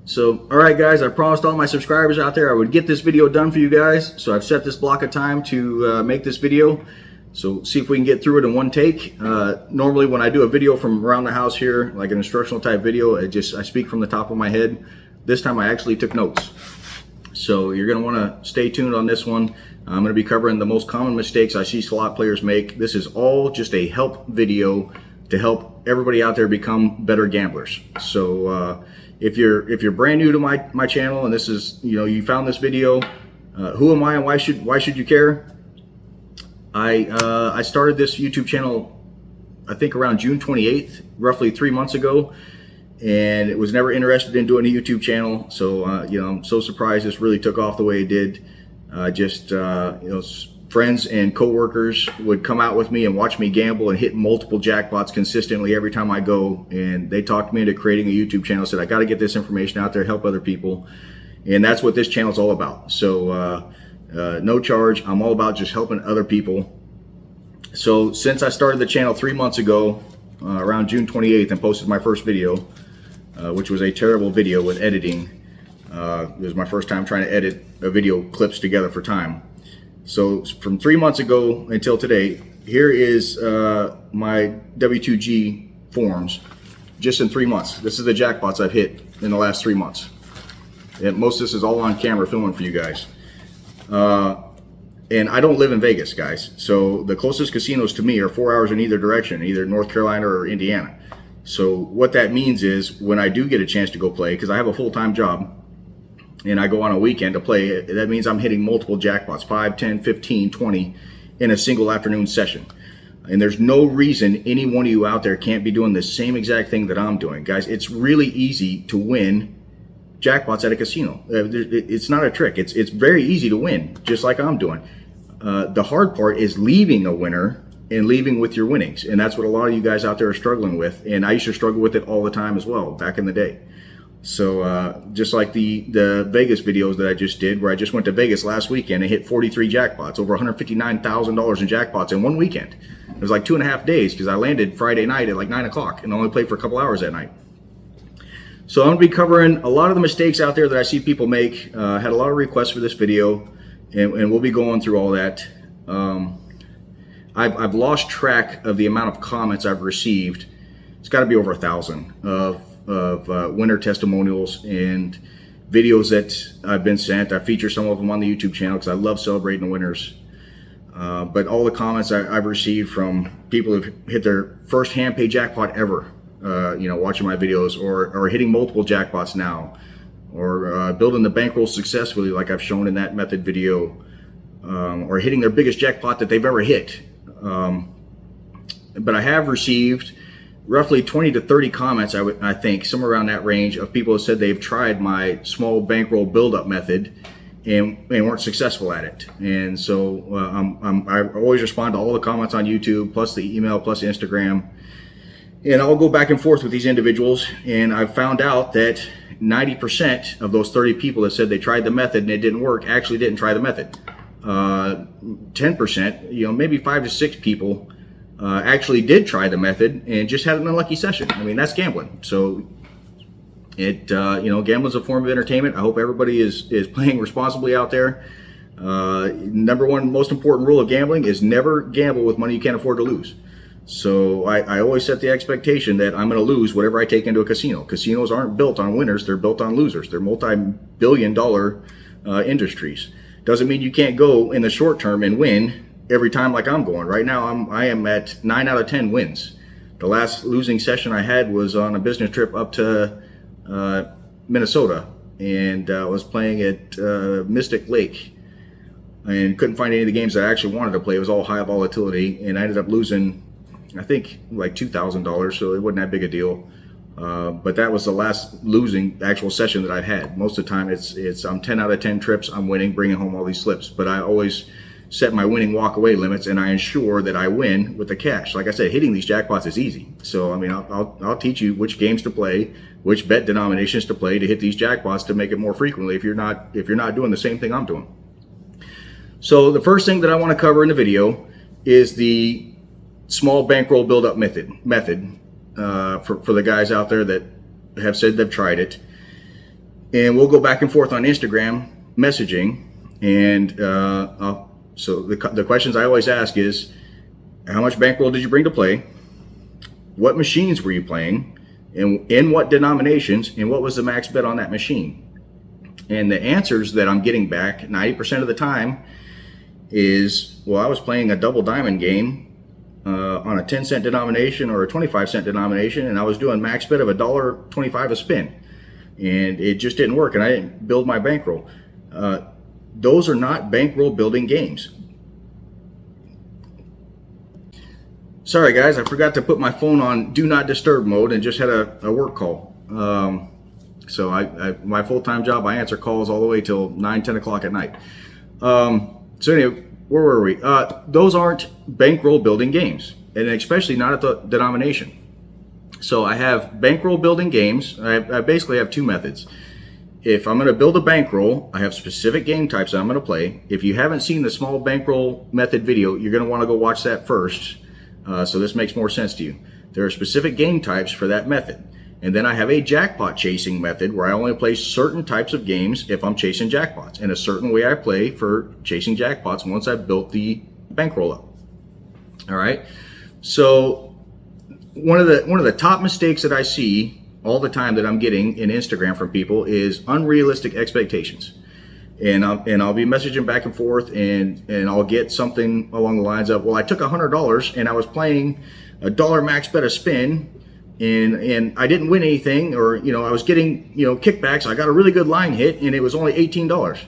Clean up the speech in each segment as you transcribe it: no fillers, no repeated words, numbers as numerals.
So, all right, guys, I promised all my subscribers out there I would get this video done for you guys. So I've set this block of time to make this video. So see if we can get through it in one take. Normally when I do a video from around the house here, like an instructional type video, I speak from the top of my head. This time I actually took notes. So you're gonna wanna stay tuned on this one. I'm gonna be covering the most common mistakes I see slot players make. This is all just a help video to help everybody out there become better gamblers. So if you're brand new to my channel and this is, you found this video, who am I and why should you care? I started this YouTube channel I think around June 28th, roughly 3 months ago, and it was never interested in doing a YouTube channel. So I'm so surprised this really took off the way it did. Friends and coworkers would come out with me and watch me gamble and hit multiple jackpots consistently every time I go, and they talked me into creating a YouTube channel. Said I got to get this information out there, help other people, and that's what this channel is all about. So no charge. I'm all about just helping other people. So since I started the channel 3 months ago, around June 28th, and posted my first video, which was a terrible video with editing. It was my first time trying to edit a video clips together for time. So from 3 months ago until today, here is my W2G forms just in 3 months. This is the jackpots I've hit in the last 3 months. And most of this is all on camera filming for you guys. And I don't live in Vegas, guys. So the closest casinos to me are 4 hours in either direction, either North Carolina or Indiana. So what that means is when I do get a chance to go play, because I have a full-time job, and I go on a weekend to play, that means I'm hitting multiple jackpots, 5, 10, 15, 20 in a single afternoon session. And there's no reason any one of you out there can't be doing the same exact thing that I'm doing. Guys, it's really easy to win jackpots at a casino. It's not a trick. It's very easy to win, just like I'm doing. The hard part is leaving a winner and leaving with your winnings. And that's what a lot of you guys out there are struggling with. And I used to struggle with it all the time as well, back in the day. So just like the Vegas videos that I just did, where I just went to Vegas last weekend and hit 43 jackpots, over $159,000 in jackpots in one weekend. It was like 2.5 days because I landed Friday night at like 9 o'clock and only played for a couple hours that night. So I'm going to be covering a lot of the mistakes out there that I see people make. Had a lot of requests for this video, and we'll be going through all that. I've lost track of the amount of comments I've received. It's got to be over 1,000 of winner testimonials and videos that I've been sent. I feature some of them on the YouTube channel because I love celebrating the winners. But all the comments I've received from people who've hit their first hand pay jackpot ever, watching my videos, or hitting multiple jackpots now, or building the bankroll successfully like I've shown in that method video, or hitting their biggest jackpot that they've ever hit. But I have received roughly 20 to 30 comments, I think, somewhere around that range, of people who said they've tried my small bankroll build-up method and weren't successful at it. And so I always respond to all the comments on YouTube, plus the email, plus Instagram. And I'll go back and forth with these individuals, and I've found out that 90% of those 30 people that said they tried the method and it didn't work actually didn't try the method. 10%, maybe 5 to 6 people actually did try the method and just had an unlucky session. I mean, that's gambling. So gambling is a form of entertainment. I hope everybody is playing responsibly out there. Number one most important rule of gambling is never gamble with money you can't afford to lose. So I always set the expectation that I'm going to lose whatever I take into a casino. Casinos aren't built on winners, they're built on losers. They're multi-billion-dollar industries. Doesn't mean you can't go in the short term and win every time like I'm going. Right now I am at 9 out of 10 wins. The last losing session I had was on a business trip up to Minnesota, and I was playing at Mystic Lake and couldn't find any of the games that I actually wanted to play. It was all high volatility, and I ended up losing, I think, like $2,000, so it wasn't that big a deal. But that was the last losing actual session that I've had. Most of the time I'm 10 out of 10 trips, I'm winning, bringing home all these slips. But I always set my winning walk away limits, and I ensure that I win with the cash. Like I said, hitting these jackpots is easy. So I mean, I'll teach you which games to play, which bet denominations to play to hit these jackpots to make it more frequently if you're not doing the same thing I'm doing. So the first thing that I want to cover in the video is the small bankroll build-up method for the guys out there that have said they've tried it. and we'll go back and forth on Instagram messaging. And so the questions I always ask is, how much bankroll did you bring to play? What machines were you playing? And in what denominations? And what was the max bet on that machine? And the answers that I'm getting back 90% of the time is, well, I was playing a double diamond game on a 10-cent denomination or a 25-cent denomination, and I was doing max bet of $1.25 a spin, and it just didn't work, and I didn't build my bankroll. Those are not bankroll building games. Sorry guys, I forgot to put my phone on do not disturb mode and just had a work call. So my full-time job, I answer calls all the way till 9-10 o'clock at night. So anyway, where were we? Those aren't bankroll building games, and especially not at the denomination. So I have bankroll building games. I basically have two methods. If I'm going to build a bankroll, I have specific game types that I'm going to play. If you haven't seen the small bankroll method video, you're going to want to go watch that first. So this makes more sense to you. There are specific game types for that method. And then I have a jackpot chasing method where I only play certain types of games if I'm chasing jackpots, and a certain way I play for chasing jackpots once I've built the bankroll up. All right. So one of the top mistakes that I see all the time that I'm getting in Instagram from people is unrealistic expectations. And I'll be messaging back and forth, and I'll get something along the lines of, well, I took $100 and I was playing a dollar max bet a spin, and I didn't win anything, or I was getting kickbacks. I got a really good line hit, and it was only $18.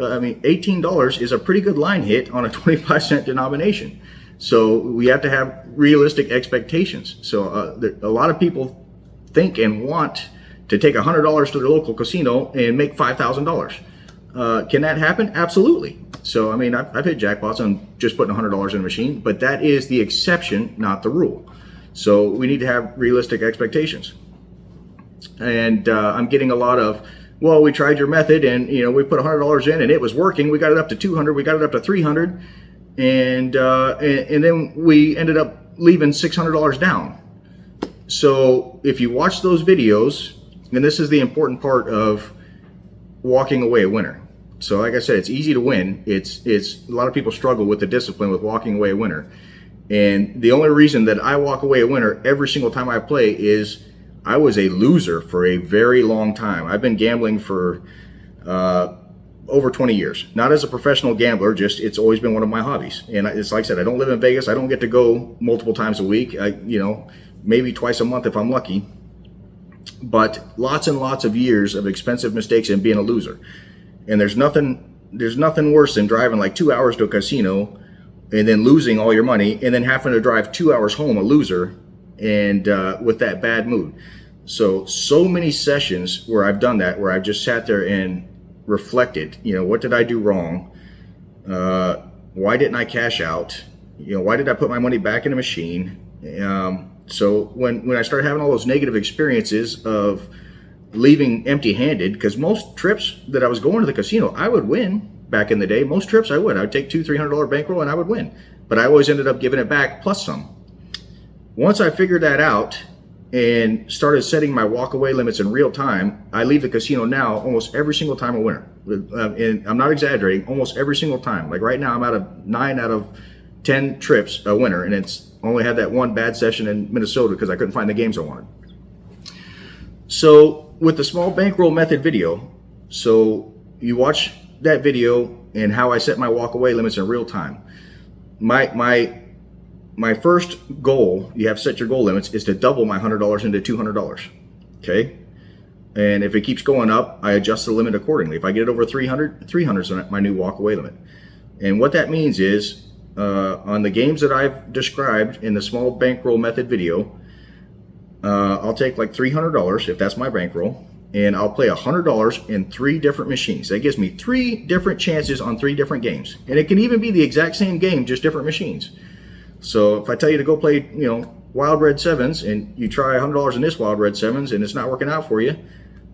I mean, $18 is a pretty good line hit on a 25-cent denomination. So we have to have realistic expectations. So a lot of people think and want to take $100 to their local casino and make $5,000. Can that happen? Absolutely. So I mean, I've hit jackpots on just putting $100 in a machine, but that is the exception, not the rule. So we need to have realistic expectations. And I'm getting a lot of, well, we tried your method, and we put $100 in and it was working. We got it up to 200. We got it up to 300, and then we ended up leaving $600 down. So if you watch those videos, and this is the important part of walking away a winner. So like I said, it's easy to win. It's a lot of people struggle with the discipline with walking away a winner. And the only reason that I walk away a winner every single time I play is I was a loser for a very long time. I've been gambling for over 20 years. Not as a professional gambler, just it's always been one of my hobbies. And it's like I said, I don't live in Vegas. I don't get to go multiple times a week. Maybe twice a month if I'm lucky. But lots and lots of years of expensive mistakes and being a loser. And there's nothing worse than driving like 2 hours to a casino and then losing all your money, and then having to drive 2 hours home a loser, and with that bad mood. So many sessions where I've done that, where I've just sat there and reflected, what did I do wrong? Why didn't I cash out? Why did I put my money back in the machine? So when I started having all those negative experiences of leaving empty-handed, because most trips that I was going to the casino, I would win. Back in the day, most trips I would take $200-300 bankroll and I would win, but I always ended up giving it back plus some. Once I figured that out and started setting my walk-away limits in real time, I leave the casino now almost every single time a winner. And I'm not exaggerating, almost every single time. Like right now, I'm out of 9 out of 10 trips a winner, and it's only had that one bad session in Minnesota because I couldn't find the games I wanted. So with the small bankroll method video, so you watch that video and how I set my walk-away limits in real time. My first goal, you have to set your goal limits, is to double my $100 into $200. Okay, and if it keeps going up, I adjust the limit accordingly. If I get it over 300, 300 is my new walk-away limit. And what that means is, on the games that I've described in the small bankroll method video, I'll take like $300 if that's my bankroll, and I'll play $100 in 3 different machines. That gives me 3 different chances on 3 different games. And it can even be the exact same game, just different machines. So if I tell you to go play, Wild Red Sevens, and you try $100 in this Wild Red Sevens and it's not working out for you,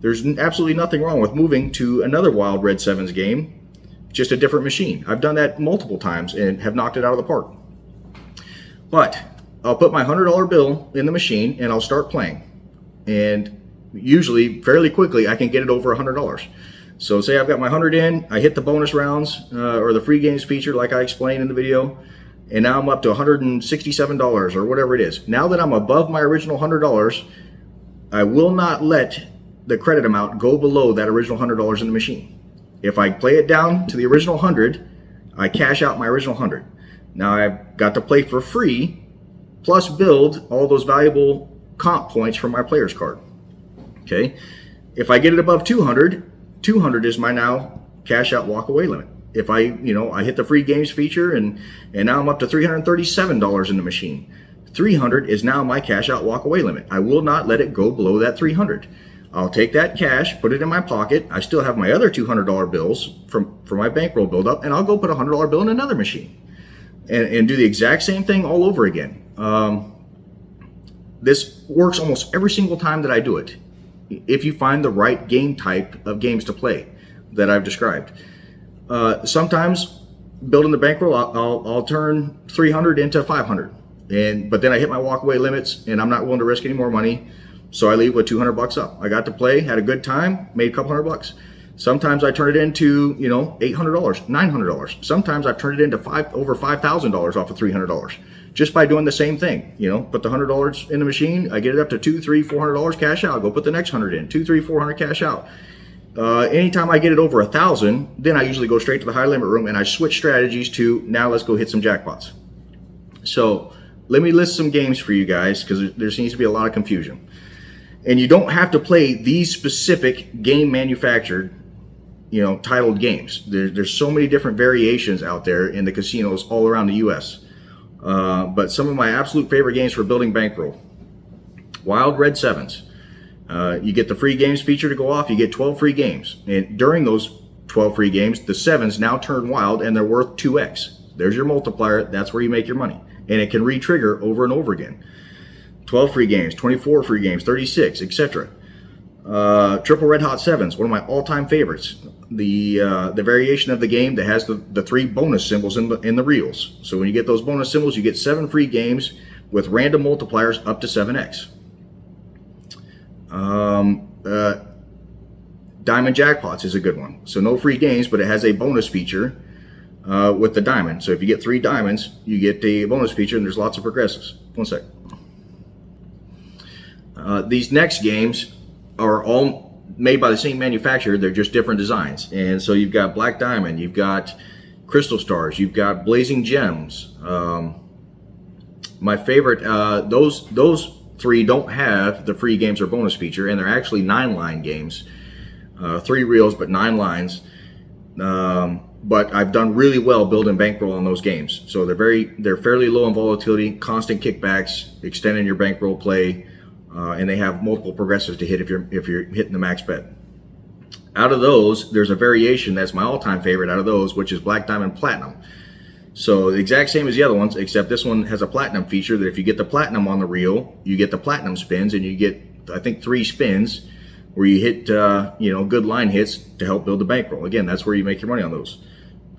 there's absolutely nothing wrong with moving to another Wild Red Sevens game, just a different machine. I've done that multiple times and have knocked it out of the park. But I'll put my $100 bill in the machine and I'll start playing. And usually fairly quickly I can get it over $100. So say I've got my 100 in, I hit the bonus rounds or the free games feature like I explained in the video, and now I'm up to $167 or whatever it is. Now that I'm above my original $100, I will not let the credit amount go below that original $100 in the machine. If I play it down to the original 100, I cash out my original 100. Now I've got to play for free, plus build all those valuable comp points from my player's card. Okay, if I get it above 200, 200 is my now cash out walk away limit. If I hit the free games feature and now I'm up to $337 in the machine. 300 is now my cash out walk away limit. I will not let it go below that 300. I'll take that cash, put it in my pocket. I still have my other $200 bills from my bankroll buildup, and I'll go put a $100 bill in another machine and do the exact same thing all over again. This works almost every single time that I do it, if you find the right game type of games to play that I've described. Sometimes building the bankroll, I'll turn 300 into 500, but then I hit my walkaway limits and I'm not willing to risk any more money, so I leave with $200 up. I got to play, had a good time, made a couple $100. Sometimes I turn it into $800, $900. Sometimes I've turned it into over $5,000 off of $300 just by doing the same thing. Put the $100 in the machine, I get it up to $200, $300, $400 cash out. Go put the next 100 in, $200, $300, $400 cash out. Anytime I get it over 1,000, then I usually go straight to the high limit room and I switch strategies to now let's go hit some jackpots. So let me list some games for you guys because there seems to be a lot of confusion. And you don't have to play these specific game manufactured, titled games. There's so many different variations out there in the casinos all around the US. But some of my absolute favorite games for building bankroll: Wild Red Sevens. You get the free games feature to go off, you get 12 free games. And during those 12 free games, the sevens now turn wild and they're worth 2x. There's your multiplier, that's where you make your money. And it can re-trigger over and over again. 12 free games, 24 free games, 36, etc. Triple Red Hot Sevens, one of my all-time favorites. The variation of the game that has the 3 bonus symbols in the reels. So when you get those bonus symbols, you get 7 free games with random multipliers up to 7x. Diamond Jackpots is a good one. So no free games, but it has a bonus feature with the diamond. So if you get 3 diamonds, you get the bonus feature, and there's lots of progressives. One sec. These next games are all made by the same manufacturer. They're just different designs. And so you've got Black Diamond, you've got Crystal Stars, you've got Blazing Gems. My favorite, those 3 don't have the free games or bonus feature, and they're actually 9-line games. 3 reels, but 9 lines. But I've done really well building bankroll on those games. So they're fairly low in volatility, constant kickbacks, extending your bankroll play, and they have multiple progressives to hit if you're hitting the max bet. Out of those, there's a variation that's my all-time favorite out of those, which is Black Diamond Platinum. So the exact same as the other ones, except this one has a platinum feature that if you get the platinum on the reel, you get the platinum spins, and you get, I think, 3 spins where you hit good line hits to help build the bankroll. Again, that's where you make your money on those.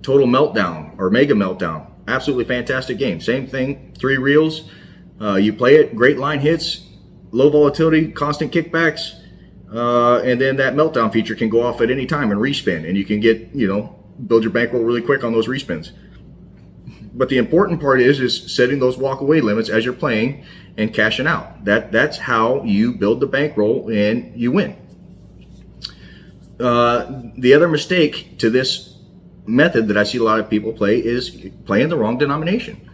Total Meltdown or Mega Meltdown, absolutely fantastic game. Same thing, 3 reels, you play it, great line hits, low volatility, constant kickbacks, and then that meltdown feature can go off at any time and respin, and you can get build your bankroll really quick on those respins. But the important part is setting those walk-away limits as you're playing and cashing out. That's how you build the bankroll and you win. The other mistake to this method that I see a lot of people play is playing the wrong denomination.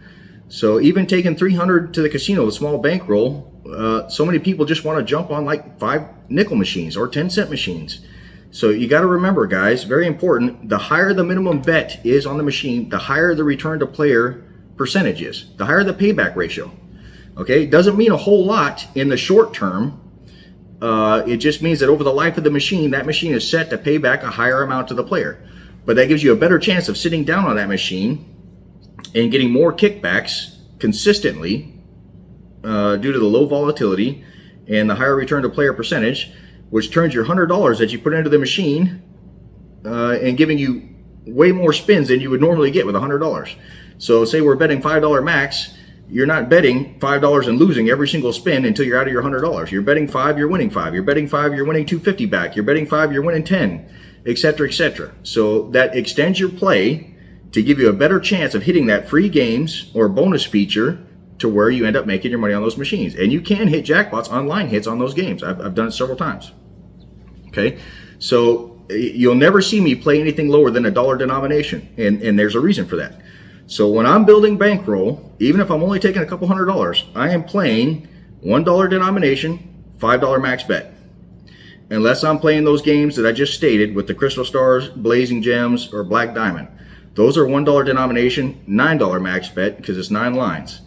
So even taking 300 to the casino, the small bankroll, so many people just want to jump on like 5 nickel machines or 10-cent machines. So you got to remember, guys, very important, the higher the minimum bet is on the machine, the higher the return to player percentage is, the higher the payback ratio. Okay, it doesn't mean a whole lot in the short term. It just means that over the life of the machine, that machine is set to pay back a higher amount to the player. But that gives you a better chance of sitting down on that machine and getting more kickbacks consistently due to the low volatility and the higher return to player percentage, which turns your $100 that you put into the machine and giving you way more spins than you would normally get with $100. So say we're betting $5 max, you're not betting $5 and losing every single spin until you're out of your $100. You're betting 5, you're winning 5. You're betting 5, you're winning 250 back. You're betting 5, you're winning 10, etc., etc. So that extends your play to give you a better chance of hitting that free games or bonus feature to where you end up making your money on those machines. And you can hit jackpots, online hits on those games. I've done it several times. Okay, so you'll never see me play anything lower than $1 denomination, and there's a reason for that. So when I'm building bankroll, even if I'm only taking a couple $100, I am playing $1 denomination, $5 max bet. Unless I'm playing those games that I just stated with the Crystal Stars, Blazing Gems, or Black Diamond. Those are $1 denomination, $9 max bet because it's 9 lines.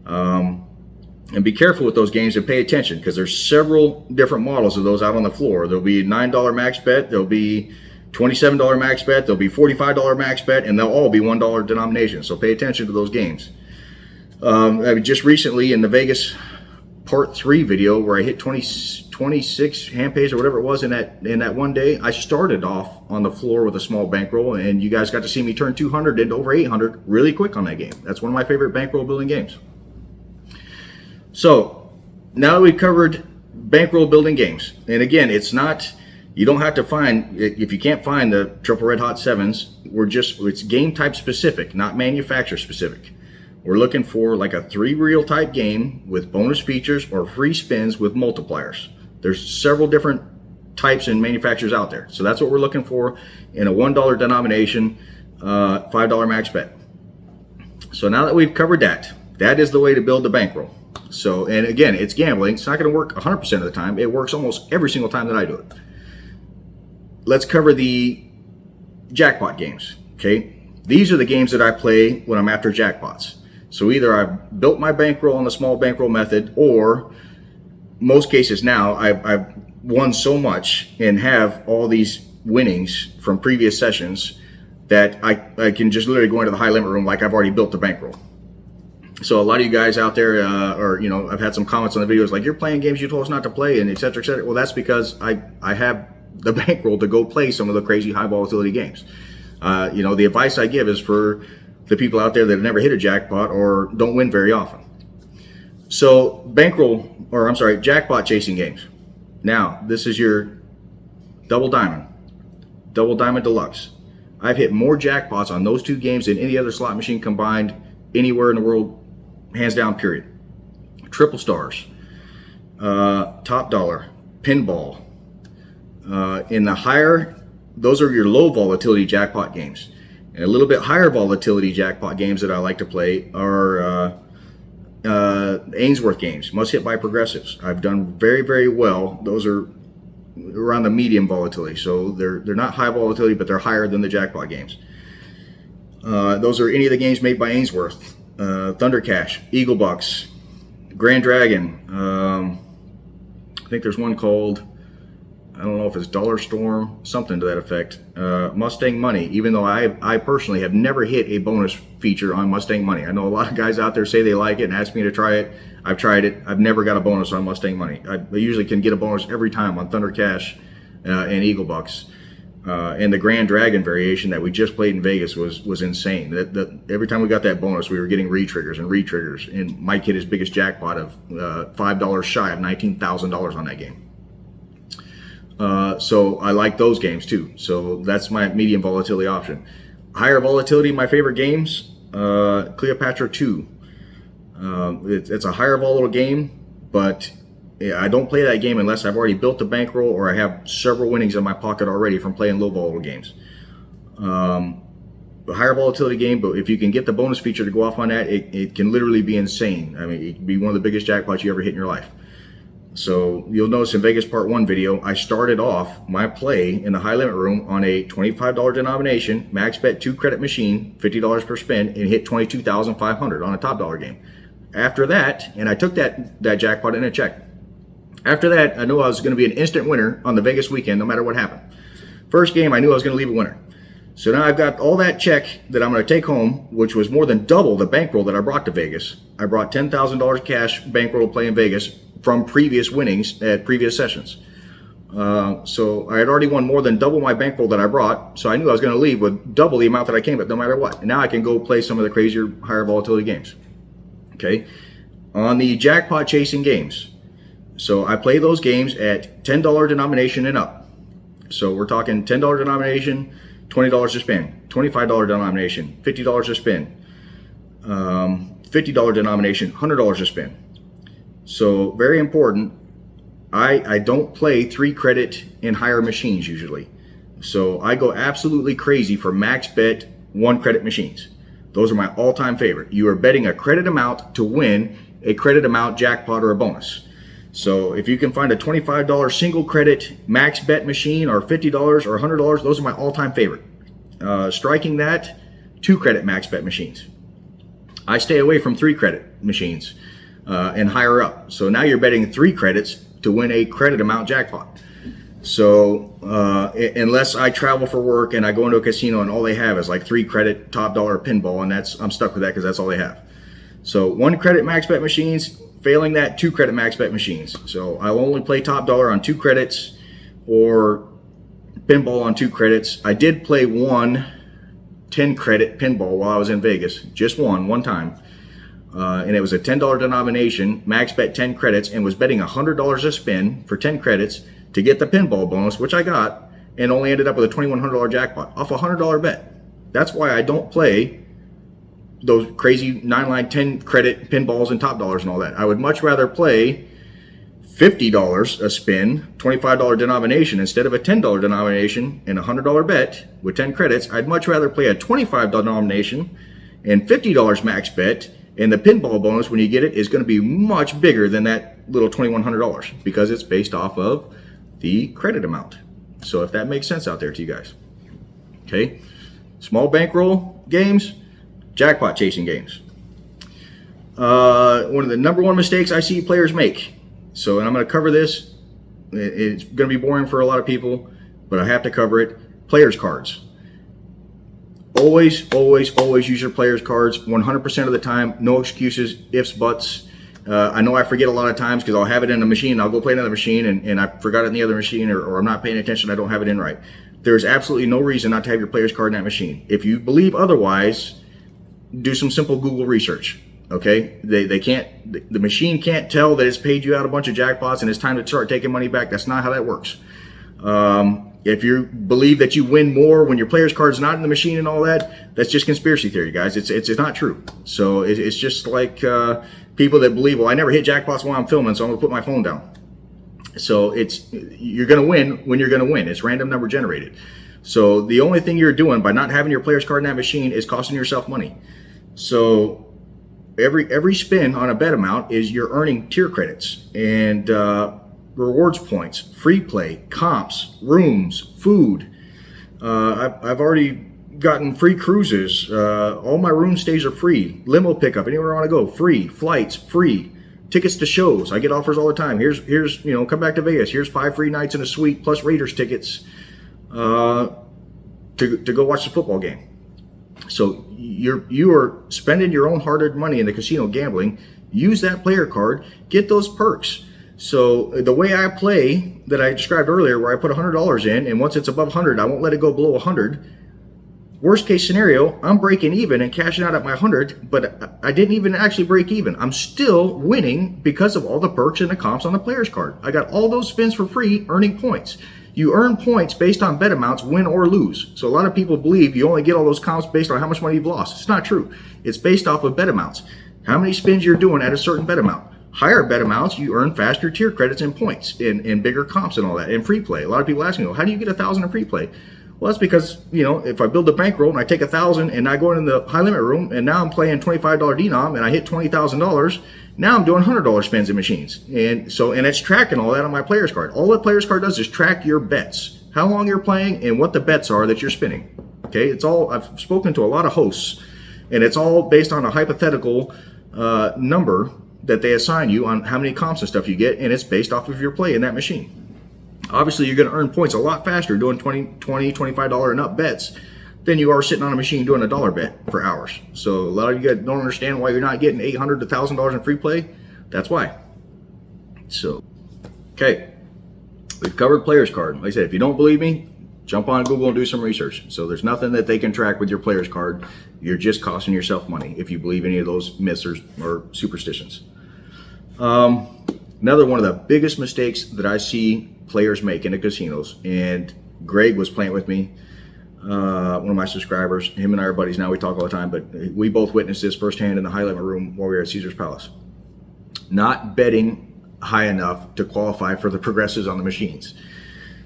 And be careful with those games and pay attention because there's several different models of those out on the floor. There'll be $9 max bet, there'll be $27 max bet, there'll be $45 max bet, and they'll all be $1 denomination. So pay attention to those games. Just recently in the Vegas Part 3 video where I hit 26 hand pays or whatever it was in that one day, I started off on the floor with a small bankroll, and you guys got to see me turn 200 into over 800 really quick on that game. That's one of my favorite bankroll building games. So now that we've covered bankroll building games, and again, it's not, you don't have to find, if you can't find the triple red hot 7s, it's game type specific, not manufacturer specific. We're looking for like a 3-reel type game with bonus features or free spins with multipliers. There's several different types and manufacturers out there. So that's what we're looking for in a $1 denomination, $5 max bet. So now that we've covered that, that is the way to build the bankroll. So, and again, it's gambling. It's not going to work 100% of the time. It works almost every single time that I do it. Let's cover the jackpot games, okay? These are the games that I play when I'm after jackpots. So either I've built my bankroll on the small bankroll method, or most cases now I've won so much and have all these winnings from previous sessions that I can just literally go into the high limit room like I've already built the bankroll. So a lot of you guys out there, or I've had some comments on the videos like, you're playing games you told us not to play, and et cetera, et cetera. Well, that's because I have the bankroll to go play some of the crazy high volatility games. The advice I give is for the people out there that have never hit a jackpot or don't win very often. So jackpot chasing games. Now, this is your double diamond deluxe. I've hit more jackpots on those 2 games than any other slot machine combined anywhere in the world, hands down, period. Triple stars, top dollar, pinball. In the higher, those are your low volatility jackpot games. And a little bit higher volatility jackpot games that I like to play are Ainsworth games, must hit by progressives. I've done very, very well. Those are around the medium volatility. So they're not high volatility, but they're higher than the jackpot games. Those are any of the games made by Ainsworth. Thunder Cash, Eagle Bucks, Grand Dragon. I think there's one called, I don't know if it's Dollar Storm, something to that effect. Mustang Money, even though I personally have never hit a bonus feature on Mustang Money. I know a lot of guys out there say they like it and ask me to try it. I've tried it. I've never got a bonus on Mustang Money. I usually can get a bonus every time on Thunder Cash and Eagle Bucks. And the Grand Dragon variation that we just played in Vegas was insane. That every time we got that bonus, we were getting re-triggers, and Mike hit his biggest jackpot of $5 shy of $19,000 on that game. So I like those games too. So that's my medium volatility option. Higher volatility, my favorite games, Cleopatra 2. It's a higher volatile game, but I don't play that game unless I've already built the bankroll or I have several winnings in my pocket already from playing low volatile games. A higher volatility game, but if you can get the bonus feature to go off on that, it can literally be insane. I mean, it can be one of the biggest jackpots you ever hit in your life. So you'll notice in Vegas Part 1 video, I started off my play in the high limit room on a $25 denomination, max bet 2 credit machine, $50 per spin, and hit $22,500 on a top dollar game. After that, and I took that jackpot in a check. After that, I knew I was going to be an instant winner on the Vegas weekend, no matter what happened. First game, I knew I was going to leave a winner. So now I've got all that check that I'm going to take home, which was more than double the bankroll that I brought to Vegas. I brought $10,000 cash bankroll to play in Vegas from previous winnings at previous sessions. So I had already won more than double my bankroll that I brought, so I knew I was going to leave with double the amount that I came with no matter what. And now I can go play some of the crazier, higher volatility games. Okay. On the jackpot chasing games, so I play those games at $10 denomination and up. So we're talking $10 denomination, $20 to spin, $25 denomination, $50 to spin, $50 denomination, $100 to spin. So very important, I don't play 3 credit and higher machines usually. So I go absolutely crazy for max bet 1 credit machines. Those are my all-time favorite. You are betting a credit amount to win a credit amount jackpot or a bonus. So if you can find a $25 single credit max bet machine, or $50 or $100, those are my all-time favorite. Striking that, 2 credit max bet machines. I stay away from 3 credit machines and higher up. So now you're betting 3 credits to win a credit amount jackpot. So unless I travel for work and I go into a casino and all they have is like 3 credit top dollar pinball, and I'm stuck with that because that's all they have. So 1 credit max bet machines, failing that, 2 credit max bet machines. So I'll only play top dollar on 2 credits or pinball on 2 credits. I did play 1 10 credit pinball while I was in Vegas, just one time. And it was a $10 denomination, max bet 10 credits, and was betting $100 a spin for 10 credits to get the pinball bonus, which I got, and only ended up with a $2,100 jackpot off a $100 bet. That's why I don't play those crazy 9-line 10 credit pinballs and top dollars and all that. I would much rather play $50 a spin, $25 denomination instead of a $10 denomination and a $100 bet with 10 credits. I'd much rather play a $25 denomination and $50 max bet, and the pinball bonus when you get it is going to be much bigger than that little $2,100 because it's based off of the credit amount. So if that makes sense out there to you guys. Okay, small bankroll games, jackpot chasing games. One of the number 1 mistakes I see players make. So, and I'm going to cover this. It's going to be boring for a lot of people, but I have to cover it. Players cards. Always use your players cards 100% of the time. No excuses, ifs, buts. I know I forget a lot of times because I'll have it in a machine. I'll go play another machine and I forgot it in the other machine, or I'm not paying attention. I don't have it in right. There's absolutely no reason not to have your players card in that machine. If you believe otherwise, do some simple Google research. Okay, they can't, the machine can't tell that it's paid you out a bunch of jackpots and it's time to start taking money back. That's not how that works. If you believe that you win more when your player's card's not in the machine and all that, that's just conspiracy theory, guys. It's not true. So it's just like people that believe, well, I never hit jackpots while I'm filming, so I'm gonna put my phone down. So you're gonna win when you're gonna win. It's random number generated. So the only thing you're doing by not having your player's card in that machine is costing yourself money. So every spin on a bet amount is you're earning tier credits and rewards points, free play, comps, rooms, food. I've already gotten free cruises. All my room stays are free. Limo pickup, anywhere I want to go, free. Flights, free. Tickets to shows, I get offers all the time. Here's come back to Vegas. Here's 5 free nights in a suite plus Raiders tickets to go watch the football game. So you are spending your own hard-earned money in the casino gambling. Use that player card, get those perks. So the way I play that I described earlier, where I put $100 in, and once it's above 100, I won't let it go below 100. Worst case scenario, I'm breaking even and cashing out at my 100, but I didn't even actually break even. I'm still winning because of all the perks and the comps on the player's card. I got all those spins for free, earning points. You earn points based on bet amounts, win or lose. So a lot of people believe you only get all those comps based on how much money you've lost. It's not true. It's based off of bet amounts. How many spins you're doing at a certain bet amount. Higher bet amounts, you earn faster tier credits and points and bigger comps and all that, and free play. A lot of people ask me, well, how do you get 1,000 in free play? Well, that's because, if I build a bankroll and I take 1,000 and I go in the high limit room and now I'm playing $25 denom and I hit $20,000, now I'm doing $100 spins in machines. And it's tracking all that on my player's card. All the player's card does is track your bets, how long you're playing and what the bets are that you're spinning. Okay, I've spoken to a lot of hosts and it's all based on a hypothetical number that they assign you on how many comps and stuff you get, and it's based off of your play in that machine. Obviously, you're going to earn points a lot faster doing $20, $25 and up bets than you are sitting on a machine doing a dollar bet for hours. So a lot of you guys don't understand why you're not getting $800 to $1,000 in free play. That's why. So, okay. We've covered player's card. Like I said, if you don't believe me, Jump on Google and do some research. So there's nothing that they can track with your player's card. You're just costing yourself money if you believe any of those myths or superstitions. Another one of the biggest mistakes that I see players make in the casinos, and Greg was playing with me, one of my subscribers. Him and I are buddies now. We talk all the time, but we both witnessed this firsthand in the high limit room while we were at Caesar's Palace. Not betting high enough to qualify for the progressives on the machines.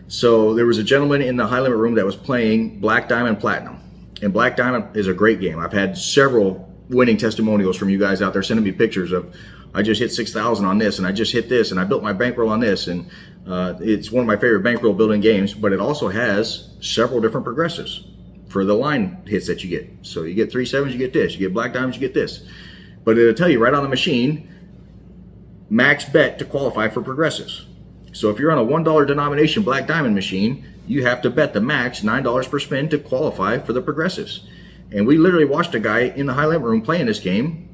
So there was a gentleman in the high limit room that was playing Black Diamond Platinum. And Black Diamond is a great game. I've had several winning testimonials from you guys out there sending me pictures of, I just hit 6,000 on this, and I just hit this, and I built my bankroll on this. And it's one of my favorite bankroll building games, but it also has several different progressives for the line hits that you get. So you get 3 sevens, you get this. You get Black Diamonds, you get this. But it'll tell you right on the machine, max bet to qualify for progressives. So if you're on a $1 denomination Black Diamond machine, you have to bet the max $9 per spin to qualify for the progressives. And we literally watched a guy in the high limit room playing this game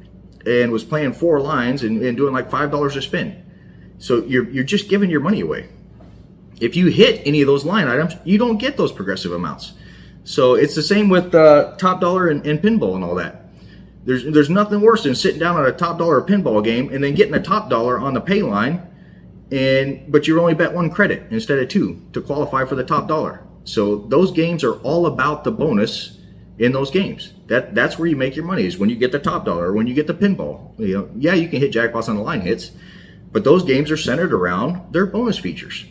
and was playing 4 lines and doing like $5 a spin. So you're just giving your money away. If you hit any of those line items, you don't get those progressive amounts. So it's the same with top dollar and pinball and all that. There's nothing worse than sitting down on a top dollar pinball game and then getting a top dollar on the pay line, but you only bet 1 credit instead of 2 to qualify for the top dollar. So those games are all about the bonus in those games. That's where you make your money, is when you get the top dollar or when you get the pinball. You know, yeah, you can hit jackpots on the line hits, but those games are centered around their bonus features.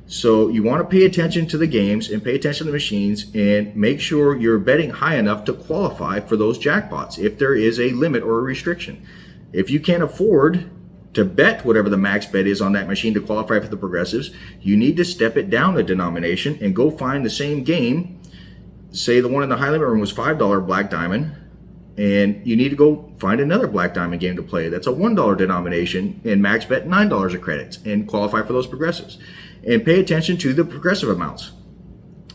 So you want to pay attention to the games and pay attention to the machines and make sure you're betting high enough to qualify for those jackpots if there is a limit or a restriction. If you can't afford to bet whatever the max bet is on that machine to qualify for the progressives, you need to step it down a denomination and go find the same game. Say the one in the high limit room was $5 Black Diamond, and you need to go find another Black Diamond game to play that's a $1 denomination and max bet $9 of credits and qualify for those progressives. And pay attention to the progressive amounts.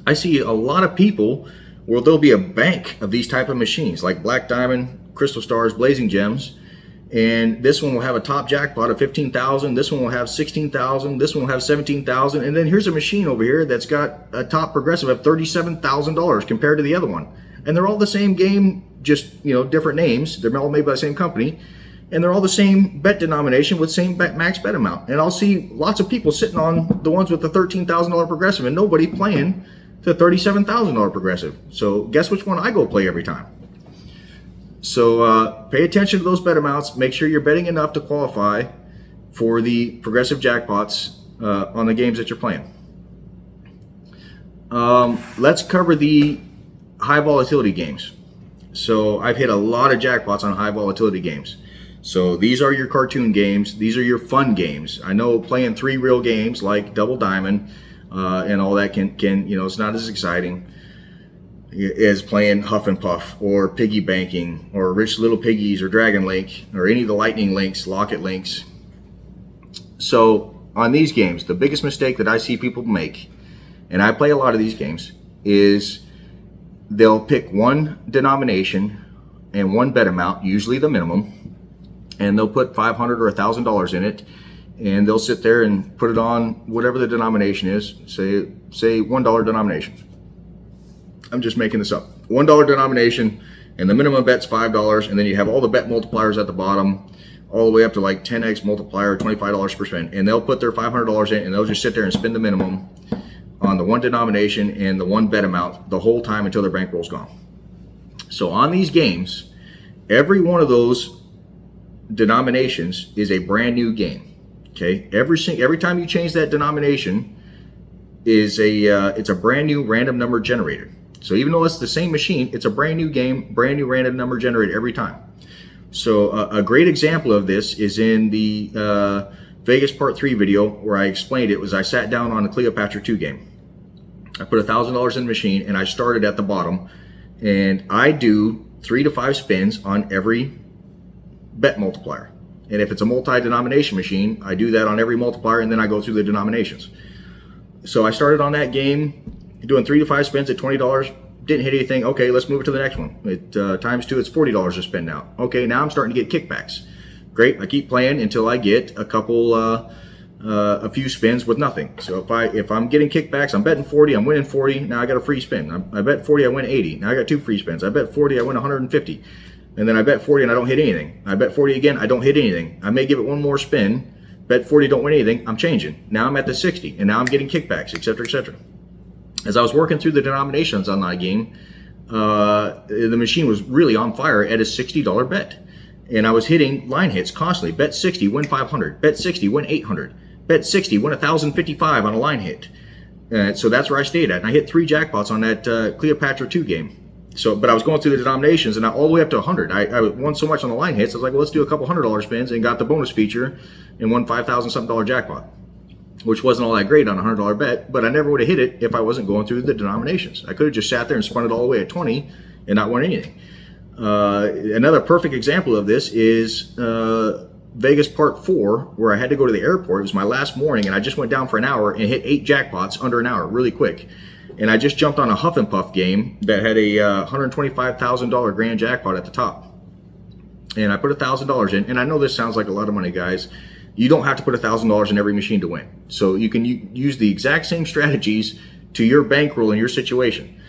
I see a lot of people where there'll be a bank of these type of machines like Black Diamond, Crystal Stars, Blazing Gems, and this one will have a top jackpot of 15,000, this one will have 16,000, this one will have 17,000, and then here's a machine over here that's got a top progressive of $37,000 compared to the other one. And they're all the same game, just different names. They're all made by the same company, and they're all the same bet denomination with same max bet amount. And I'll see lots of people sitting on the ones with the $13,000 progressive and nobody playing the $37,000 progressive. So guess which one I go play every time? So pay attention to those bet amounts. Make sure you're betting enough to qualify for the progressive jackpots on the games that you're playing. Let's cover the high volatility games. So I've hit a lot of jackpots on high volatility games. So these are your cartoon games. These are your fun games. I know playing 3 real games like Double Diamond and all that can it's not as exciting as playing Huff and Puff or Piggy Banking or Rich Little Piggies or Dragon Link or any of the Lightning Links, Locket Links. So on these games, the biggest mistake that I see people make, and I play a lot of these games, is they'll pick one denomination and one bet amount, usually the minimum, and they'll put $500 or $1,000 in it, and they'll sit there and put it on whatever the denomination is, say $1 denomination. I'm just making this up. $1 denomination, and the minimum bet's $5, and then you have all the bet multipliers at the bottom, all the way up to like 10x multiplier, $25 per spin, and they'll put their $500 in, and they'll just sit there and spin the minimum on the one denomination and the one bet amount the whole time until their bankroll's gone. So on these games, every one of those denominations is a brand new game. Okay, every time you change that denomination it's a brand new random number generated. So even though it's the same machine, it's a brand new game, brand new random number generated every time. So a great example of this is in the Vegas Part 3 video where I explained it. Was I sat down on the Cleopatra 2 game. I put $1,000 in the machine and I started at the bottom, and I do 3 to 5 spins on every bet multiplier. And if it's a multi-denomination machine, I do that on every multiplier, and then I go through the denominations. So I started on that game doing 3 to 5 spins at $20. Didn't hit anything. Okay, let's move it to the next one. Times 2, it's $40 a spin now. Okay, now I'm starting to get kickbacks. Great, I keep playing until I get a couple a few spins with nothing. So if I'm getting kickbacks, I'm betting 40, I'm winning 40. Now I got a free spin. I bet 40, I win 80. Now I got 2 free spins. I bet 40, I win 150. And then I bet 40 and I don't hit anything. I bet 40 again, I don't hit anything. I may give it one more spin, bet 40, don't win anything. I'm changing. Now I'm at the 60, and now I'm getting kickbacks, etc., etc. As I was working through the denominations on that game, the machine was really on fire at a $60 bet. And I was hitting line hits constantly. Bet 60, win 500. Bet 60, win 800. Bet 60, win 1,055 on a line hit. So that's where I stayed at. And I hit 3 jackpots on that Cleopatra 2 game. So, but I was going through the denominations, and all the way up to 100. I won so much on the line hits, I was like, well, let's do a couple $100 spins, and got the bonus feature and won $5,000 something jackpot, which wasn't all that great on a $100 bet, but I never would have hit it if I wasn't going through the denominations. I could have just sat there and spun it all the way at 20 and not won anything. Another perfect example of this is Vegas Part 4, where I had to go to the airport. It was my last morning, and I just went down for an hour and hit 8 jackpots under an hour, really quick. And I just jumped on a Huff and Puff game that had a $125,000 grand jackpot at the top. And I put $1,000 in. And I know this sounds like a lot of money, guys. You don't have to put $1,000 in every machine to win. So you can use the exact same strategies to your bankroll in your situation.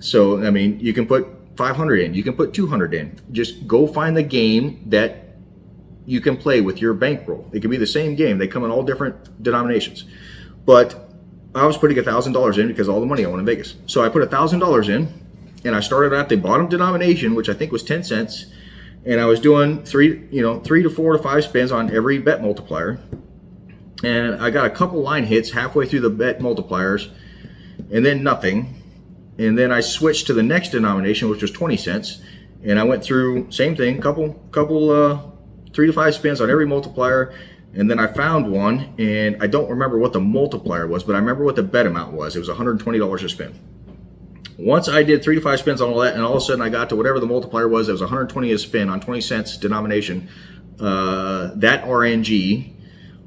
So, I mean, you can put 500 in. You can put 200 in. Just go find the game that you can play with your bankroll. It can be the same game. They come in all different denominations. But I was putting $1,000 in because all the money I won in Vegas. So I put $1,000 in, and I started at the bottom denomination, which I think was 10 cents, and I was doing 3 to 4 to 5 spins on every bet multiplier, and I got a couple line hits halfway through the bet multipliers, and then nothing, and then I switched to the next denomination, which was 20 cents, and I went through same thing, couple 3 to 5 spins on every multiplier. And then I found one, and I don't remember what the multiplier was, but I remember what the bet amount was. It was $120 a spin. Once I did 3 to 5 spins on all that, and all of a sudden I got to whatever the multiplier was, it was 120 a spin on 20 cents denomination. That RNG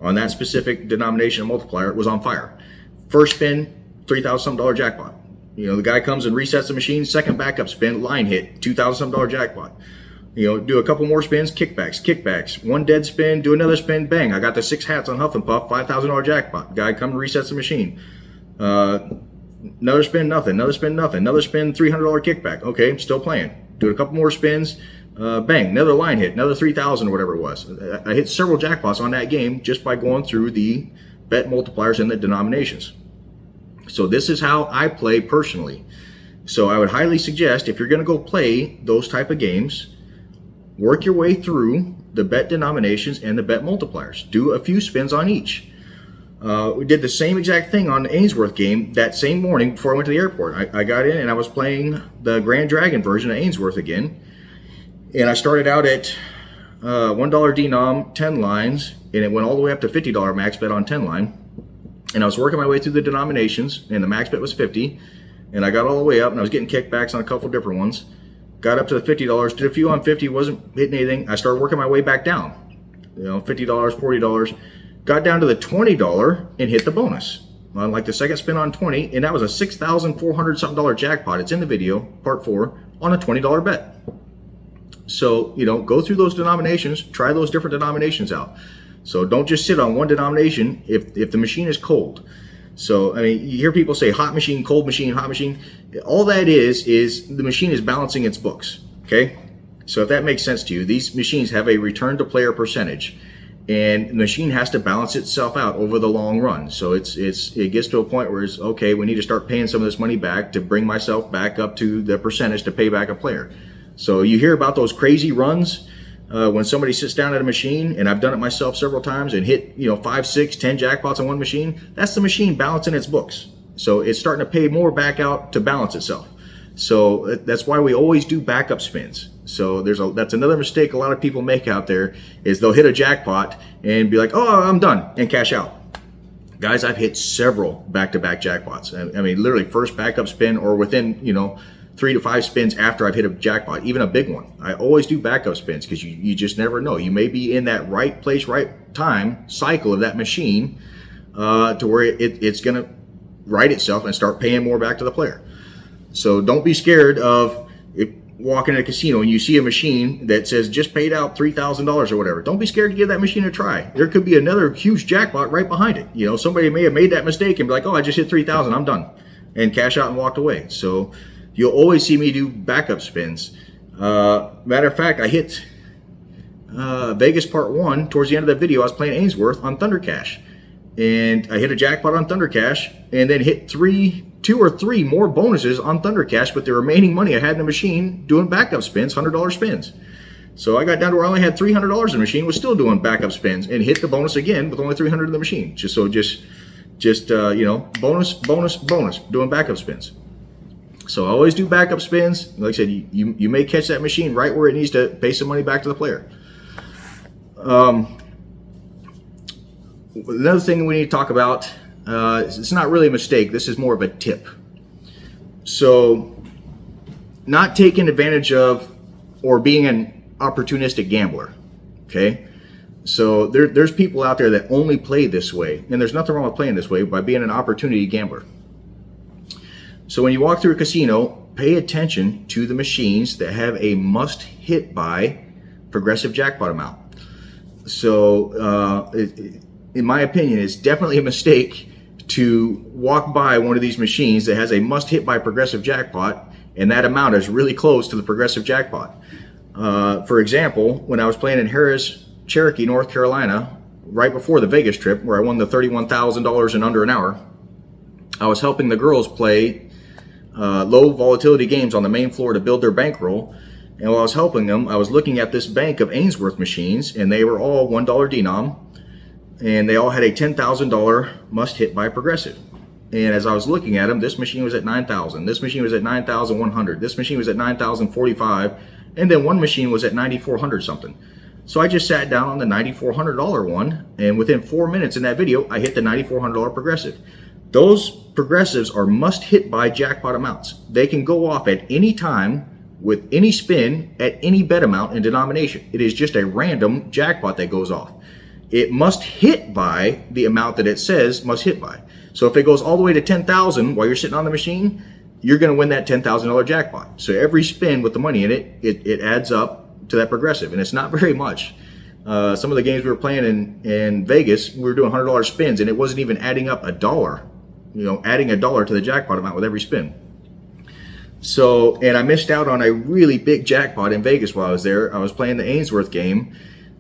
on that specific denomination multiplier was on fire. First spin, $3,000 something jackpot. You know, the guy comes and resets the machine. Second backup spin, line hit, $2,000 something jackpot. You know, do a couple more spins, kickbacks. One dead spin, do another spin, bang. I got the 6 hats on Huff and Puff, $5,000 jackpot. Guy comes and resets the machine. Another spin, nothing. Another spin, nothing. Another spin, $300 kickback. Okay, still playing. Do a couple more spins, bang. Another line hit, another 3,000 or whatever it was. I hit several jackpots on that game just by going through the bet multipliers and the denominations. So this is how I play personally. So I would highly suggest, if you're going to go play those type of games, work your way through the bet denominations and the bet multipliers. Do a few spins on each. We did the same exact thing on the Ainsworth game that same morning before I went to the airport. I got in and I was playing the Grand Dragon version of Ainsworth again. And I started out at $1 denom, 10 lines, and it went all the way up to $50 max bet on 10 line. And I was working my way through the denominations, and the max bet was 50. And I got all the way up, and I was getting kickbacks on a couple different ones. Got up to the $50, did a few on 50, wasn't hitting anything. I started working my way back down. You know, $50, $40. Got down to the $20 and hit the bonus on like the second spin on 20, and that was a $6,400 something jackpot. It's in the video, part 4, on a $20 bet. So, you know, go through those denominations, try those different denominations out. So don't just sit on one denomination if the machine is cold. So, I mean, you hear people say hot machine, cold machine, hot machine. All that is the machine is balancing its books, okay? So if that makes sense to you, these machines have a return to player percentage, and the machine has to balance itself out over the long run. So it gets to a point where it's, okay, we need to start paying some of this money back to bring myself back up to the percentage to pay back a player. So you hear about those crazy runs when somebody sits down at a machine, and I've done it myself several times and hit, 5, 6, 10 jackpots on one machine. That's the machine balancing its books. So it's starting to pay more back out to balance itself. So that's why we always do backup spins. So that's another mistake a lot of people make out there, is they'll hit a jackpot and be like, oh, I'm done, and cash out. Guys, I've hit several back-to-back jackpots. I mean, literally first backup spin or within, 3 to 5 spins after I've hit a jackpot, even a big one. I always do backup spins because you just never know. You may be in that right place, right time cycle of that machine to where it's going to right itself and start paying more back to the player. So don't be scared of walk into a casino and you see a machine that says just paid out $3,000 or whatever, don't be scared to give that machine a try. There could be another huge jackpot right behind it. You know, somebody may have made that mistake and be like, oh, I just hit 3,000, I'm done, and cash out and walked away. So you'll always see me do backup spins. Matter of fact, I hit Vegas Part 1 towards the end of that video. I was playing Ainsworth on Thunder Cash, and I hit a jackpot on Thunder Cash, and then hit 2 or 3 more bonuses on Thunder Cash with the remaining money I had in the machine doing backup spins, $100 spins. So I got down to where I only had $300 in the machine, was still doing backup spins, and hit the bonus again with only $300 in the machine. Just you know, bonus, doing backup spins. So I always do backup spins. Like I said, you may catch that machine right where it needs to pay some money back to the player. Another thing we need to talk about, it's not really a mistake, this is more of a tip. So not taking advantage of or being an opportunistic gambler, okay? So there's people out there that only play this way, and there's nothing wrong with playing this way by being an opportunity gambler. So when you walk through a casino, pay attention to the machines that have a must hit by progressive jackpot amount. So in my opinion, it's definitely a mistake to walk by one of these machines that has a must hit by progressive jackpot, and that amount is really close to the progressive jackpot. For example, when I was playing in Harris, Cherokee, North Carolina, right before the Vegas trip, where I won the $31,000 in under an hour, I was helping the girls play low volatility games on the main floor to build their bankroll. And while I was helping them, I was looking at this bank of Ainsworth machines, and they were all $1 denom, and they all had a $10,000 must hit by progressive. And as I was looking at them, this machine was at 9,000, this machine was at 9,100, this machine was at 9,045, and then one machine was at 9,400 something. So I just sat down on the $9,400 one, and within 4 minutes in that video, I hit the $9,400 progressive. Those progressives are must hit by jackpot amounts. They can go off at any time with any spin at any bet amount and denomination. It is just a random jackpot that goes off. It must hit by the amount that it says must hit by. So if it goes all the way to 10,000 while you're sitting on the machine, you're going to win that $10,000 jackpot. So every spin with the money in it, it adds up to that progressive, and it's not very much. Some of the games we were playing in Vegas, we were doing $100 spins, and it wasn't even adding up $1. You know, adding $1 to the jackpot amount with every spin. So, and I missed out on a really big jackpot in Vegas while I was there. I was playing the Ainsworth game,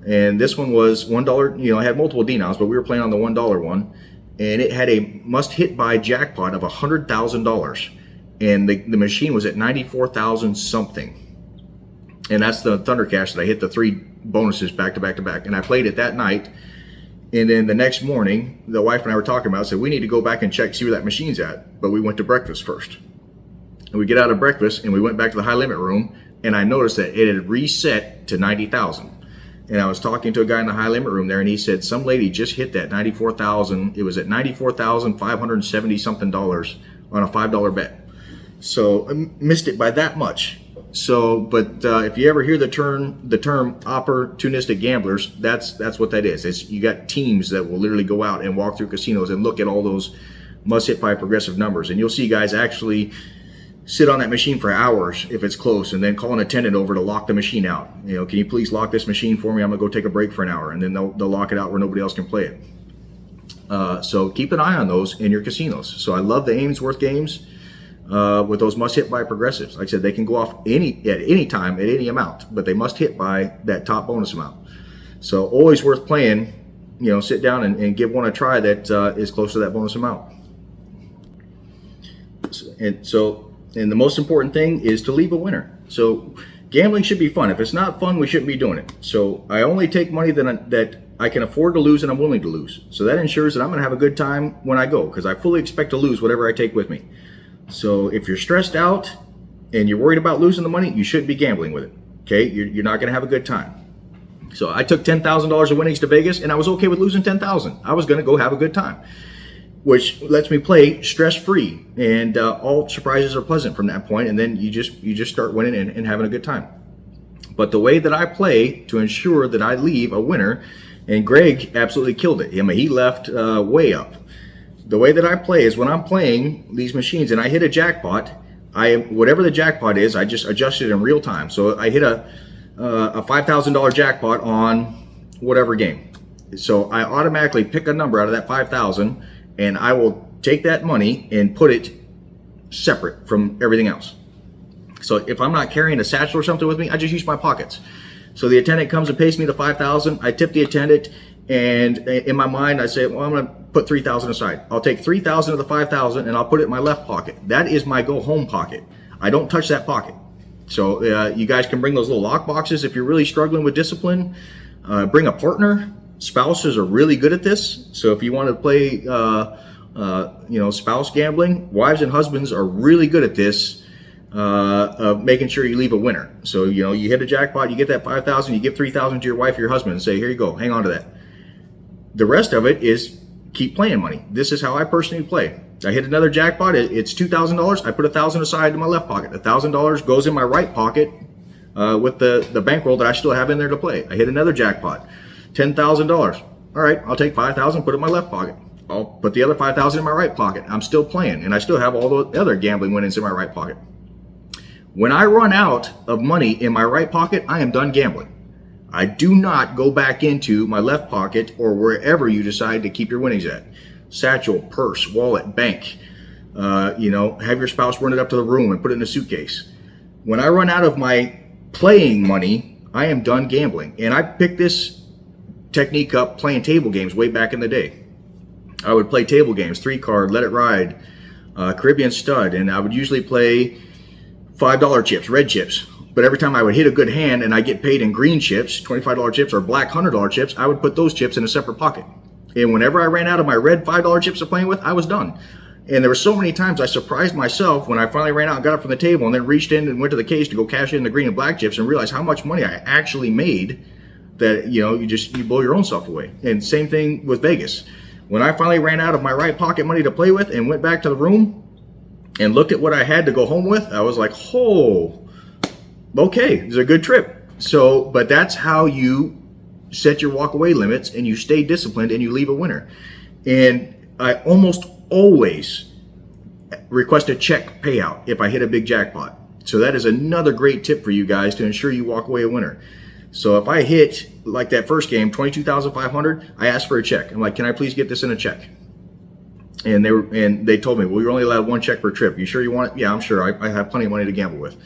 and this one was $1. You know, I had multiple denoms, but we were playing on the $1 one, and it had a must hit by jackpot of $100,000, and the machine was at 94,000 something. And that's the Thunder Cash that I hit the 3 bonuses back to back to back, and I played it that night. And then the next morning, the wife and I were talking about it, said we need to go back and check, see where that machine's at. But we went to breakfast first. And we get out of breakfast and we went back to the high limit room, and I noticed that it had reset to 90,000. And I was talking to a guy in the high limit room there, and he said some lady just hit that 94,000. It was at 94,570 something dollars on a $5 bet. So I missed it by that much. So, but if you ever hear the term opportunistic gamblers, that's what that is. It's, you got teams that will literally go out and walk through casinos and look at all those must hit by progressive numbers, and you'll see guys actually sit on that machine for hours if it's close, and then call an attendant over to lock the machine out. You know, can you please lock this machine for me? I'm gonna go take a break for an hour, and then they'll lock it out where nobody else can play it. So keep an eye on those in your casinos. So I love the Ainsworth games. With those must hit by progressives. Like I said, they can go off at any time at any amount, but they must hit by that top bonus amount. So always worth playing. You know, sit down and give one a try that is close to that bonus amount. And the most important thing is to leave a winner. So gambling should be fun. If it's not fun, we shouldn't be doing it. So I only take money that I can afford to lose and I'm willing to lose. So that ensures that I'm going to have a good time when I go, because I fully expect to lose whatever I take with me. So if you're stressed out and you're worried about losing the money, you shouldn't be gambling with it. Okay, you're not going to have a good time. So I took $10,000 of winnings to Vegas, and I was okay with losing $10,000. I was going to go have a good time, which lets me play stress-free, and all surprises are pleasant from that point. And then you just start winning and having a good time. But the way that I play to ensure that I leave a winner, and Greg absolutely killed it. I mean, he left way up. The way that I play is when I'm playing these machines and I hit a jackpot, whatever the jackpot is, I just adjust it in real time. So I hit a $5,000 jackpot on whatever game. So I automatically pick a number out of that 5,000, and I will take that money and put it separate from everything else. So if I'm not carrying a satchel or something with me, I just use my pockets. So the attendant comes and pays me the 5,000. I tip the attendant, and in my mind I say, well, I'm going to put 3,000 aside. I'll take 3,000 of the 5,000 and I'll put it in my left pocket. That is my go home pocket. I don't touch that pocket. So you guys can bring those little lock boxes if you're really struggling with discipline. Bring a partner. Spouses are really good at this. So if you want to play, spouse gambling, wives and husbands are really good at this, of making sure you leave a winner. So, you hit a jackpot, you get that 5,000, you give 3,000 to your wife or your husband and say, here you go, hang on to that. The rest of it is keep playing money. This is how I personally play. I hit another jackpot, it's $2,000, I put 1,000 aside in my left pocket. $1,000 goes in my right pocket with the bankroll that I still have in there to play. I hit another jackpot, $10,000. All right, I'll take 5,000, put it in my left pocket. I'll put the other 5,000 in my right pocket. I'm still playing, and I still have all the other gambling winnings in my right pocket. When I run out of money in my right pocket, I am done gambling. I do not go back into my left pocket or wherever you decide to keep your winnings at. Satchel, purse, wallet, bank. Have your spouse run it up to the room and put it in a suitcase. When I run out of my playing money, I am done gambling. And I picked this technique up playing table games way back in the day. I would play table games, 3-card, Let It Ride, Caribbean Stud, and I would usually play $5 chips, red chips. But every time I would hit a good hand and I get paid in green chips, $25 chips or black $100 chips, I would put those chips in a separate pocket. And whenever I ran out of my red $5 chips to play with, I was done. And there were so many times I surprised myself when I finally ran out and got up from the table and then reached in and went to the case to go cash in the green and black chips and realized how much money I actually made, that you blow your own self away. And same thing with Vegas. When I finally ran out of my right pocket money to play with and went back to the room and looked at what I had to go home with, I was like, oh, okay, it's a good trip. So, but that's how you set your walk-away limits, and you stay disciplined and you leave a winner. And I almost always request a check payout if I hit a big jackpot. So that is another great tip for you guys to ensure you walk away a winner. So if I hit, like that first game, $22,500, I asked for a check. I'm like, can I please get this in a check? And they told me, well, you're only allowed one check per trip. You sure you want it? Yeah, I'm sure. I have plenty of money to gamble with.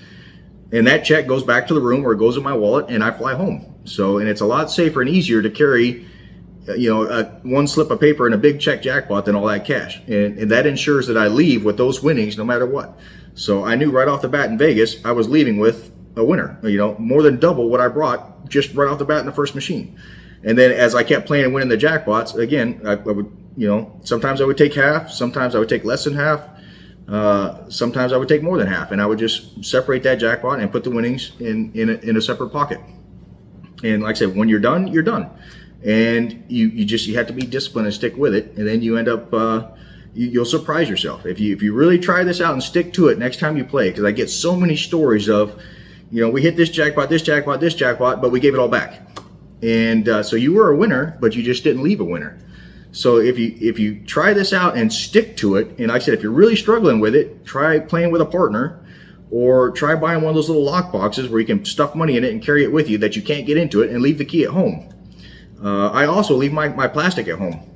And that check goes back to the room, or it goes in my wallet, and I fly home. So, and it's a lot safer and easier to carry, one slip of paper and a big check jackpot than all that cash. And that ensures that I leave with those winnings no matter what. So I knew right off the bat in Vegas, I was leaving with a winner, more than double what I brought just right off the bat in the first machine. And then as I kept playing and winning the jackpots, again, I would, sometimes I would take half, sometimes I would take less than half. Sometimes I would take more than half, and I would just separate that jackpot and put the winnings in a separate pocket. And like I said, when you're done, you're done. And you have to be disciplined and stick with it, and then you end up you'll surprise yourself if you really try this out and stick to it next time you play. Because I get so many stories of, we hit this jackpot, but we gave it all back. And so you were a winner, but you just didn't leave a winner. So if you try this out and stick to it, and like I said, if you're really struggling with it, try playing with a partner, or try buying one of those little lock boxes where you can stuff money in it and carry it with you that you can't get into it, and leave the key at home. I also leave my plastic at home.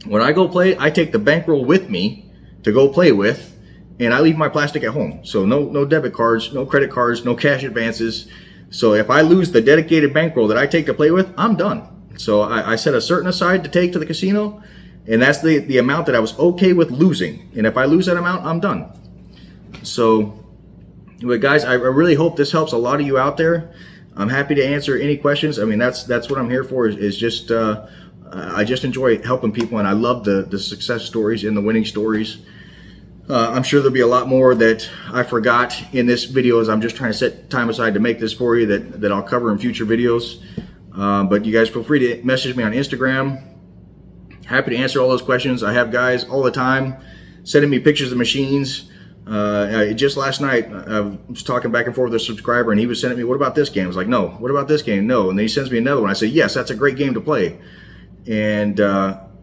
When I go play, I take the bankroll with me to go play with, and I leave my plastic at home. So no debit cards, no credit cards, no cash advances. So if I lose the dedicated bankroll that I take to play with, I'm done. So I set a certain aside to take to the casino, and that's the amount that I was okay with losing. And if I lose that amount, I'm done. So, but guys, I really hope this helps a lot of you out there. I'm happy to answer any questions. I mean, that's what I'm here for, is just, I just enjoy helping people, and I love the success stories and the winning stories. I'm sure there'll be a lot more that I forgot in this video, as I'm just trying to set time aside to make this for you, that I'll cover in future videos. But you guys feel free to message me on Instagram. Happy to answer all those questions. I have guys all the time sending me pictures of machines. Just last night, I was talking back and forth with a subscriber, and he was sending me, what about this game? I was like, no. What about this game? No. And then he sends me another one. I say, yes, that's a great game to play. And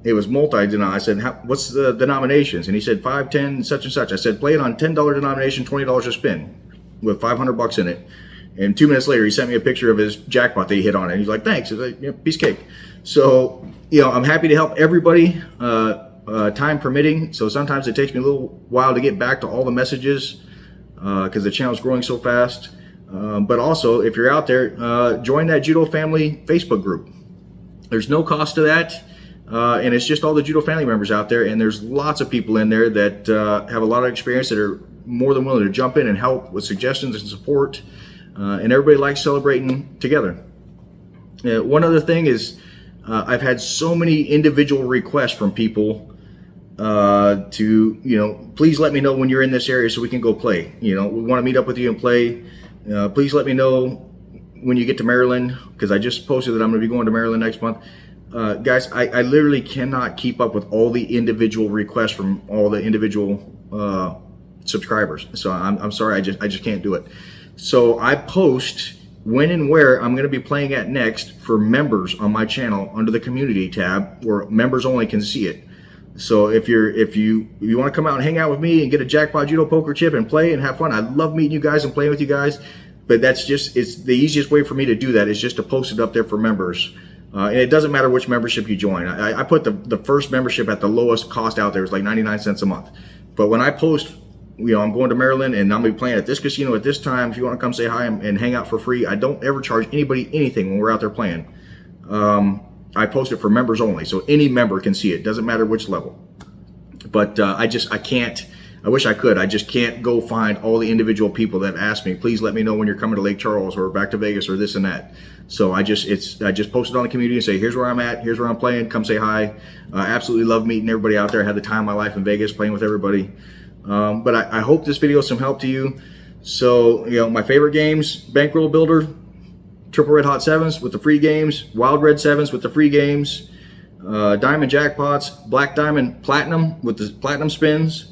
it was multi-denom. I said, what's the denominations? And he said 5, 10, such and such. I said, play it on $10 denomination, $20 a spin with $500 in it. And 2 minutes later, he sent me a picture of his jackpot that he hit on it. He's like, thanks. It's like, yeah, piece of cake. So, I'm happy to help everybody, time permitting. So sometimes it takes me a little while to get back to all the messages because the channel's growing so fast. But also, if you're out there, join that Judo Family Facebook group. There's no cost to that. And it's just all the Judo family members out there, and there's lots of people in there that have a lot of experience that are more than willing to jump in and help with suggestions and support, and everybody likes celebrating together. One other thing is I've had so many individual requests from people to, please let me know when you're in this area so we can go play. We want to meet up with you and play. Please let me know when you get to Maryland, because I just posted that I'm going to be going to Maryland next month. Guys, I literally cannot keep up with all the individual requests from all the individual subscribers. So I'm sorry, I just can't do it. So I post when and where I'm going to be playing at next for members on my channel under the community tab, where members only can see it. So if you want to come out and hang out with me and get a Jackpot Judo poker chip and play and have fun, I love meeting you guys and playing with you guys. But it's the easiest way for me to do that is just to post it up there for members. And it doesn't matter which membership you join. I put the first membership at the lowest cost out there. It's like 99 cents a month. But when I post, I'm going to Maryland and I'm going to be playing at this casino at this time. If you want to come say hi and hang out for free, I don't ever charge anybody anything when we're out there playing. I post it for members only, so any member can see it. Doesn't matter which level. But I can't. I wish I could. I just can't go find all the individual people that have asked me, please let me know when you're coming to Lake Charles or back to Vegas or this and that. So I just posted on the community and say, here's where I'm at, here's where I'm playing, come say hi. Absolutely love meeting everybody out there. I had the time of my life in Vegas playing with everybody. But I hope this video is some help to you. So, my favorite games, Bankroll Builder, Triple Red Hot 7s with the free games, Wild Red 7s with the free games, Diamond Jackpots, Black Diamond Platinum with the Platinum spins,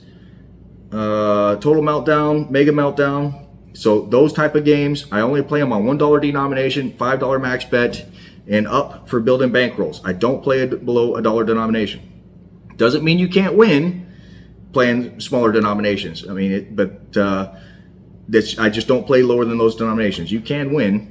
Total Meltdown, Mega Meltdown. So those type of games, I only play them on $1 denomination, $5 max bet, and up for building bankrolls. I don't play it below $1 denomination. Doesn't mean you can't win playing smaller denominations. I mean, I just don't play lower than those denominations. You can win.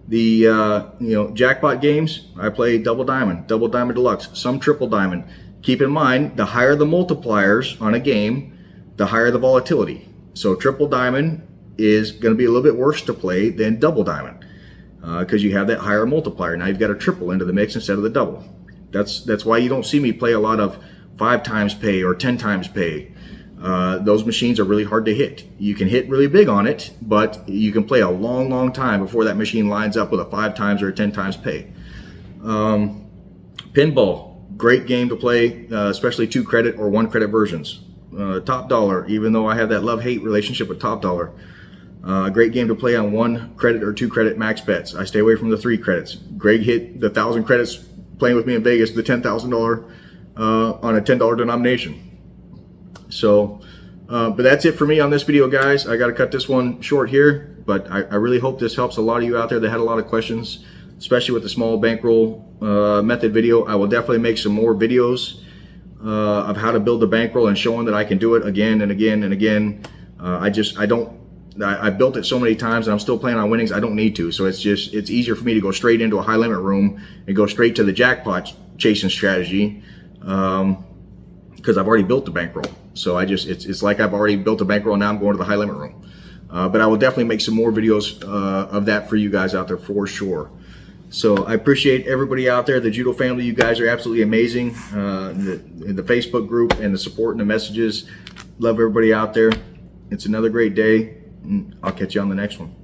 The jackpot games, I play double diamond deluxe, some triple diamond. Keep in mind, the higher the multipliers on a game, the higher the volatility. So triple diamond is going to be a little bit worse to play than double diamond because you have that higher multiplier. Now you've got a triple into the mix instead of the double. That's why you don't see me play a lot of 5 times pay or 10 times pay. Those machines are really hard to hit. You can hit really big on it, but you can play a long time before that machine lines up with a 5 times or a 10 times pay. Pinball, great game to play, especially 2 credit or 1 credit versions. Top Dollar, even though I have that love-hate relationship with Top Dollar, great game to play on 1 credit or 2 credit max bets. I stay away from the 3 credits. Greg hit the 1,000 credits playing with me in Vegas, the $10,000 on a $10 denomination. So, but that's it for me on this video, guys. I got to cut this one short here, but I really hope this helps a lot of you out there that had a lot of questions, especially with the small bankroll method video. I will definitely make some more videos of how to build a bankroll and showing that I can do it again and again and again. I built it so many times and I'm still playing on winnings. I don't need to. So it's easier for me to go straight into a high limit room and go straight to the jackpot chasing strategy because I've already built the bankroll. So it's like I've already built a bankroll and now I'm going to the high limit room. But I will definitely make some more videos of that for you guys out there for sure. So I appreciate everybody out there, the Judo family. You guys are absolutely amazing. In the Facebook group and the support and the messages. Love everybody out there. It's another great day. I'll catch you on the next one.